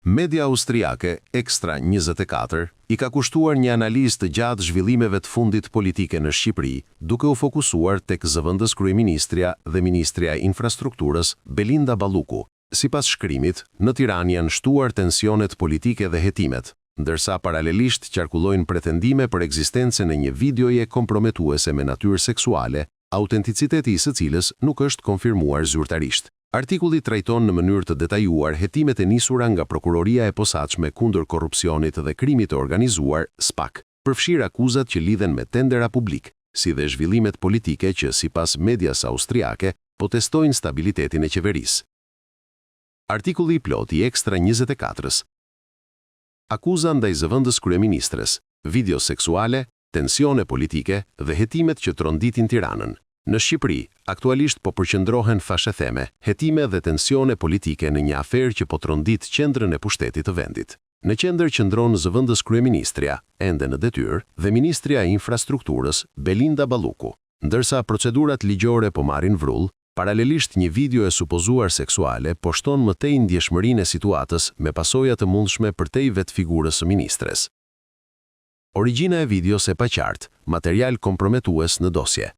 Media austriake Extra 24 I ka kushtuar një analizë të gjatë zhvillimeve të fundit politike në Shqipëri, duke u fokusuar tek zëvendës kryeministrja dhe ministrja e infrastrukturës Belinda Balluku. Sipas shkrimit, në Tiranë janë shtuar tensionet politike dhe hetimet, ndërsa paralelisht qarkullojnë pretendime për ekzistencën e një videoje komprometuese me natyrë seksuale, autenticiteti I së cilës nuk është konfirmuar zyrtarisht. Artikulli trajton në mënyrë të detajuar hetimet e nisura nga Prokuroria e Posaçme kundër korrupsionit dhe krimit të organizuar, SPAK, përfshir akuzat që lidhen me tendera publik, si dhe zhvillimet politike që sipas medias austriake potestojnë stabilitetin e qeverisë. Artikulli I plot I Extra 24-s. Akuza ndaj zëvendës kryeministres, video seksuale, tensione politike dhe hetimet që tronditin Tiranën. Në Shqipëri, aktualisht po përqendrohen fashetheme, hetime dhe tensione politike në një aferë që po trondit qendrën e pushtetit të vendit. Në qendër qëndron zëvendës kryeministrja, ende në detyrë, dhe ministrja e infrastrukturës, Belinda Balluku. Ndërsa procedurat ligjore po marrin vrull, paralelisht një video e supozuar seksuale po shton më tej ndjeshmërinë e situatës me pasoja të mundshme për tej vetë figurës së ministres. Origjina e videos e paqartë, material komprometues në dosje.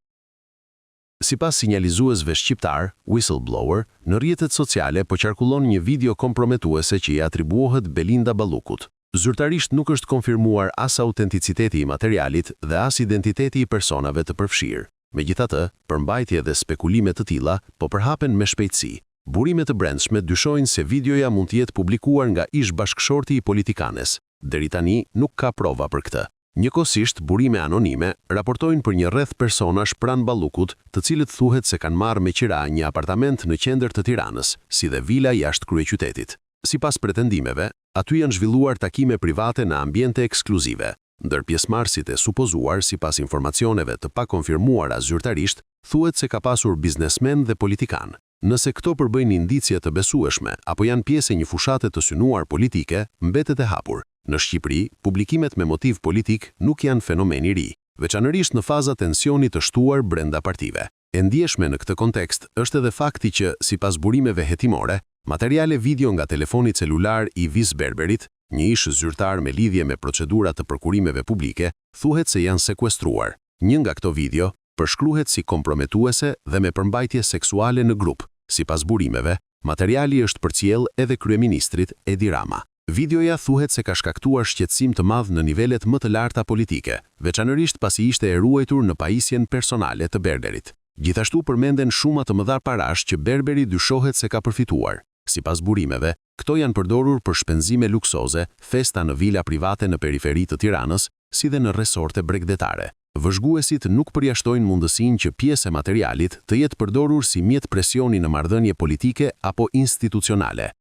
Sipas sinjalizuesve shqiptar, whistleblower, në rrjetet sociale po qarkullon një video komprometuese që I atribuohet Belinda Ballukut. Zyrtarisht nuk është konfirmuar as autenticiteti I materialit dhe as identiteti I personave të përfshirë. Megjithatë, përmbajtje dhe spekulime të tilla po përhapen me shpejtësi. Burime të brendshme dyshojnë se videoja mund të jetë publikuar nga ish bashkëshorti I politikanes. Deri tani nuk ka prova për këtë. Njëkohësisht, burime anonime raportojnë për një rreth personash pranë Ballukut, të cilët thuhet se kanë marrë me qira një apartament në qendër të Tiranës, si dhe vila jashtë kryeqytetit. Sipas pretendimeve, aty janë zhvilluar takime private në ambiente ekskluzive, ndër pjesëmarrësit e supozuar sipas informacioneve të pakonfirmuara zyrtarisht, thuhet se ka pasur biznesmen dhe politikan. Nëse këto përbëjnë indicie të besueshme apo janë pjesë e një fushate të synuar politike, mbetet e hapur. Në Shqipëri, publikimet me motiv politik nuk janë fenomen I ri, veçanërisht në faza tensioni të shtuar brenda partive. E ndjeshme në këtë kontekst është edhe fakti që, sipas burimeve hetimore, materiale video nga telefoni celular I Vis Berberit, një ish zyrtar me lidhje me procedura të prokurimeve publike, thuhet se janë sekuestruar. Një nga këto video përshkruhet si komprometuese dhe me përmbajtje seksuale në grup. Sipas burimeve, materiali është përcjell edhe kryeministrit Edi Rama. Videoja thuhet se ka shkaktuar shqetësim të madh në nivelet më të larta politike, veçanërisht pasi ishte e ruajtur në pajisjen personale të Berberit. Gjithashtu përmenden shuma të mëdha parash që Berberi dyshohet se ka përfituar. Sipas burimeve, këto janë përdorur për shpenzime luksoze, festa në vila private në periferi të Tiranës, si dhe në resorte bregdetare. Vëzhguesit nuk përjashtojnë mundësinë që pjesë e materialit të jetë përdorur si mjet presioni në marrëdhënie politike apo institucionale.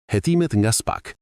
Hetimet nga SPAK.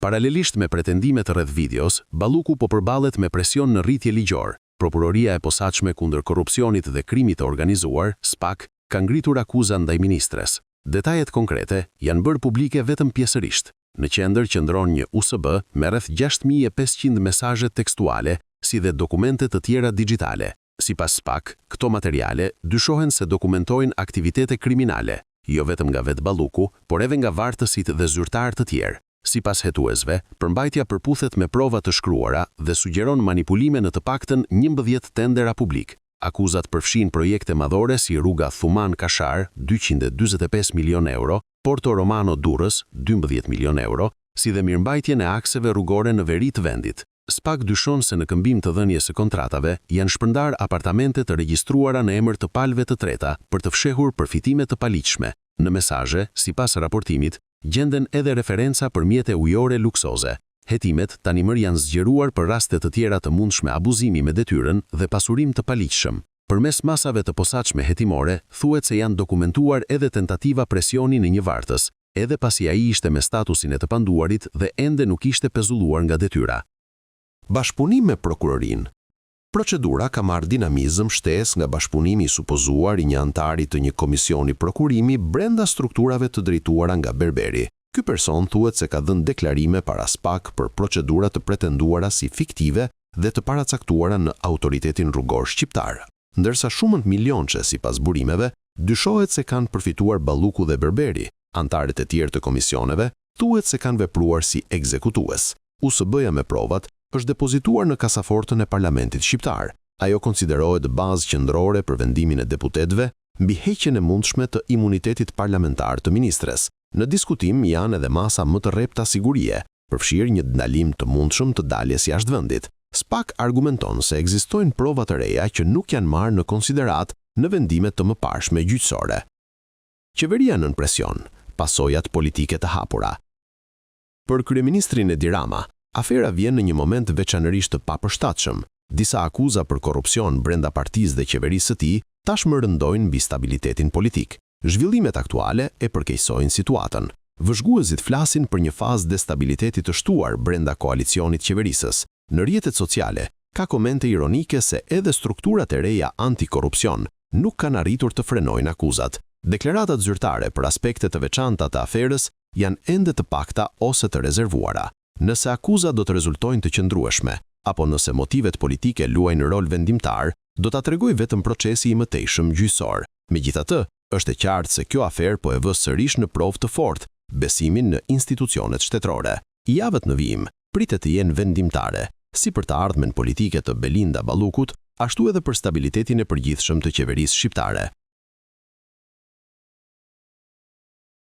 Paralelisht me pretendimet rreth videos, Balluku po përballet me presion në rritje ligjor. Prokuroria e Posaçme kundër korrupsionit dhe krimit të organizuar, SPAK, ka ngritur akuza ndaj ministres. Detajet konkrete janë bërë publike vetëm pjesërisht. Në qendër qëndron një USB me rreth 6500 mesazhe tekstuale, si dhe dokumente të tjera digjitale. Sipas SPAK, këto materiale dyshohen se dokumentojnë aktivitete kriminale, jo vetëm nga vetë Balluku, por edhe nga vartësit dhe zyrtar të tjerë. Sipas hetuesve, përmbajtja përputhet me prova të shkruara dhe sugjeron manipulime në të paktën 11 tendera publik. Akuzat përfshin projekte madhore si rruga Thuman Kashar, 245 milion euro, Porto Romano Durrës, 12 milion euro, si dhe mirëmbajtjen e akseve rrugore në veri të vendit. SPAK dyshon se në këmbim të dhënies së kontratave janë shpërndar apartamente të regjistruara në emër të palëve të treta për të fshehur përfitime të paligjshme. Në mesazhe, sipas raportimit, gjenden edhe referenca për mjete ujore luksoze. Hetimet tani më janë zgjeruar për raste të tjera të mundshme abuzimi me detyrën dhe pasurim të paligjshëm. Përmes masave të posaçme hetimore, thuhet se janë dokumentuar edhe tentativa presioni në një vartës, edhe pasi ai ishte me statusin e të panduarit dhe ende nuk ishte pezulluar nga detyra. Bashkëpunim me prokurorinë. Procedura ka marrë dinamizëm shtesë nga bashkëpunimi I supozuar I një antari të një komisioni prokurimi brenda strukturave të drejtuara nga Berberi. Ky person thuhet se ka dhënë deklarime para SPAK për procedura të pretenduara si fiktive dhe të paracaktuara në autoritetin rrugor shqiptar. Ndërsa shumët milionçe sipas burimeve, dyshohet se kanë përfituar Balluku dhe Berberi. Antarët e tjerë të komisioneve thuhet se kanë vepruar si ekzekutues. USB-ja me provat është depozituar në kasafortën e Parlamentit Shqiptar. Ajo konsiderohet bazë qendrore për vendimin e deputetëve mbi heqjen e mundshme të imunitetit parlamentar të ministres. Në diskutim janë edhe masa më të rrepta sigurie, përfshirë një ndalim të mundshëm të daljes jashtë vendit. SPAK argumenton se ekzistojnë prova të reja që nuk janë marrë në konsiderat në vendimet të mëparshme gjyqësore. Qeveria nën presion, pasojat politike të hapura. Për kryeministrin Edi Rama, afera vjen në një moment veçanërisht të papërshtatshëm. Disa akuza për korrupsion brenda partisë dhe qeverisë së tij tashmë rëndojnë mbi stabilitetin politik. Zhvillimet aktuale e përkeqësojnë situatën. Vëzhguesit flasin për një fazë destabiliteti të shtuar brenda koalicionit qeverisës. Në rrjetet sociale, ka komente ironike se edhe strukturat e reja antikorrupsion nuk kanë arritur të frenojnë akuzat. Deklaratat zyrtare për aspekte të veçanta të aferës janë ende të pakta ose të rezervuara. Nëse akuzat do të rezultojnë të qëndrueshme, apo nëse motivet politike luajnë rol vendimtar, do ta tregoj vetëm procesi i mëtejshëm gjyqësor. Megjithatë, është e qartë se kjo aferë po e vë sërish në provë të fortë besimin në institucionet shtetërore. Javët në vijim pritet të jenë vendimtare, si për të ardhmen politike të Belinda Ballukut, ashtu edhe për stabilitetin e përgjithshëm të qeverisë shqiptare.